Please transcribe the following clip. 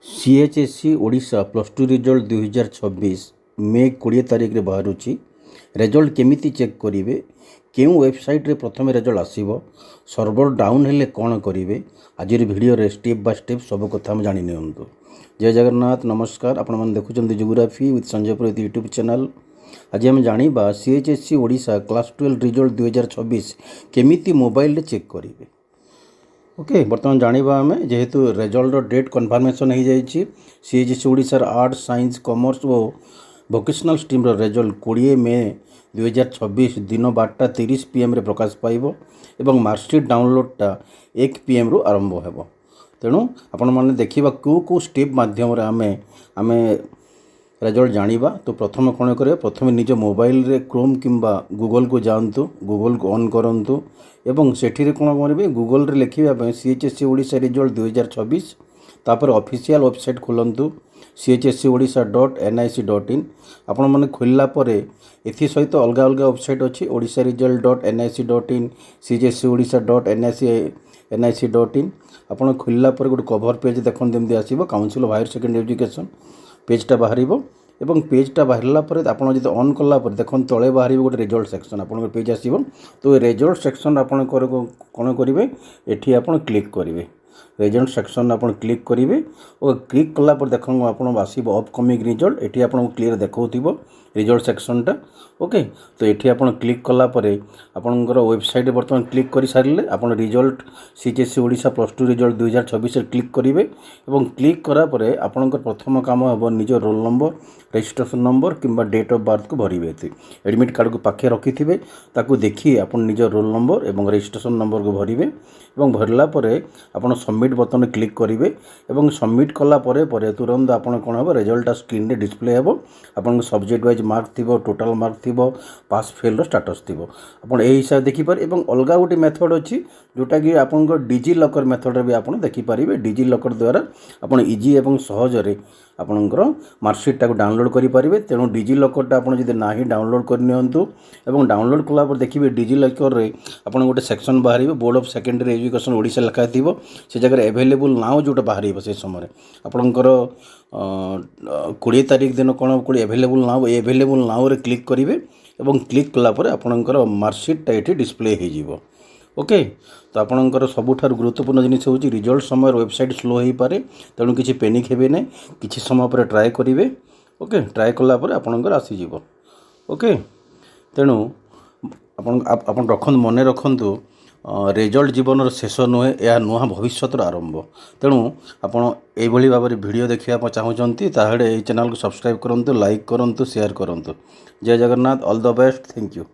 सीएचएससी Odisha plus two result 2026 मे 20 तारिख रे बाहरुची। Result केमिति चेक करिवे, केउ वेबसाइट रे प्रथम रेजल्ट आसीबो, सर्वर डाउन हेले कौन करिवे, आजिर वीडियो रे स्टेप बाय स्टेप सब कथा हम जानि नियंतु। जय जगन्नाथ, नमस्कार। आपण मन देखुचंदी geography with Sanjay Purohit YouTube channel. आज हम जानिबा सीएचएससी ओडिशा क्लास 12 रिजल्ट 2026 केमिति मोबाइल रे चेक करिवे। ओके, बर्तमान जानिबा आमे जेहेतु रेजल्ट डेट कन्फर्मेशन हो जाइए। सीएचएससी ओडिशार आर्ट्स, साइंस, कॉमर्स और वोकेशनल स्ट्रीम रेजल्ट 20 मे 2026 दिन 12:30 PM रे प्रकाश पाइब एवं मार्कशीट डाउनलोडटा 1 PM रु आरंभ होब। तेणु आपण मैंने देखा कौ स्टेप माध्यम आमे रेजल्ट जानिबा। तो प्रथम कौन करें, प्रथम निज मोबाइल रे क्रोम किंबा गूगल को जातु, गूगल को ऑन करंतु एवं सेठी कौन करेंगे गूगल रे लिखा सीएचएससी ओडिशा रिजल्ट 2026। तापर ऑफिशियल वेबसाइट खोलंतु chscodisha.nic.in। आपण मैंने खोलला परे एथि सहित अलग अलग वेबसाइट अच्छी ओडिशा रिजल्ट .nic.in, chscodisha.nic.in। आपण खोलला परे गोटे कवर पेज देखते जमी आसो council of higher secondary education पेजटा बाहर एवं पेजटा बाहरला पर आपन जब ऑन कला पर देखो तले बाहर गोटे रिजल्ट सेक्शन आपन पेज आसो। तो रिजल्ट सेक्शन आपन कौन करेंगे, एठी आपन क्लिक करेंगे, रिजल्ट सेक्शन आपन क्लिक करेंगे और क्लिक कला पर देखो आपन आसो अपकमिंग रिजल्ट। एठी आपन क्लियर देखो रिजल्ट सेक्शनटा। ओके, तो ये आपन क्लिक कला परे आपनकर वेबसाइट बर्तमान क्लिक कर सारे आपन result CHSC Odisha plus two result 2026 click करेंगे एवं क्लिक करा परे आपनकर प्रथम काम हम निज रोल नंबर, रजिस्ट्रेशन नंबर किंबा डेट ऑफ बर्थ को भरवे। एडमिट कार्ड को पाखे रखिथे ताकू देखी आपन निज रोल नंबर एवं रजिस्ट्रेशन नंबर को भरवे एवं भरला परे आपन सबमिट बटन क्लिक करेंगे एवं सबमिट कला परे परे तुरंत आपन कौन हम रिजल्ट स्क्रीन रे डिस्प्ले हेबो। आपन सब्जेक्ट वाइज मार्क थिबो, टोटल मार्क थिबो, पास फेल रो स्टेटस थिबो। आपन एही हिसाब देखि पारे एवं अलगा गोटे मेथड अछि जोटा कि आपन डिजी लॉकर मेथड रे भी आपन देखि पारिबे। डिजी लॉकर द्वारा आपन इजी एवं सहज रे आपनकर मार्कशीट टाको डाउनलोड करि पारिबे। तेणु डिजी लॉकरटा आपन जदि नाही डाउनलोड कर नियंतु एवं डाउनलोड कला पर देखिबे डिजी लॉकर रे आपन गोटे सेक्शन बाहरिबे board of secondary education Odisha लिखा थिबो। से जगह अवेलेबल नाउ जोटा बाहरिबो से समय आपनकर 20 तारिख दिन कौन कोई अवेलेबल नाउ रे क्लिक करेंगे एवं क्लिक कला पर आपनकर मार्कशीटा ये डिस्प्ले हो। ओके, तो आपनकर सबुठार गुरुत्वपूर्ण जिनिस हूँ रिजल्ट समय वेबसाइट स्लो हो पारे। तेणु किसी पेनिक हेबे ना, किसी समय पर ट्राए करेंगे। ओके, ट्राए कला पर आपनकर आसीजिव। ओके, तेणु आपन रखन मन रखंतु रिजल्ट जीवन शेष नुहे, यह नुआ भविष्य आरंभ। तेणु आपड़ ये भाव में वीडियो देखा चाहूँगी ताहले चैनल को सब्सक्राइब करूँ, लाइक करूँ, शेयर करूँ। जय Jagannath, all the best, thank you.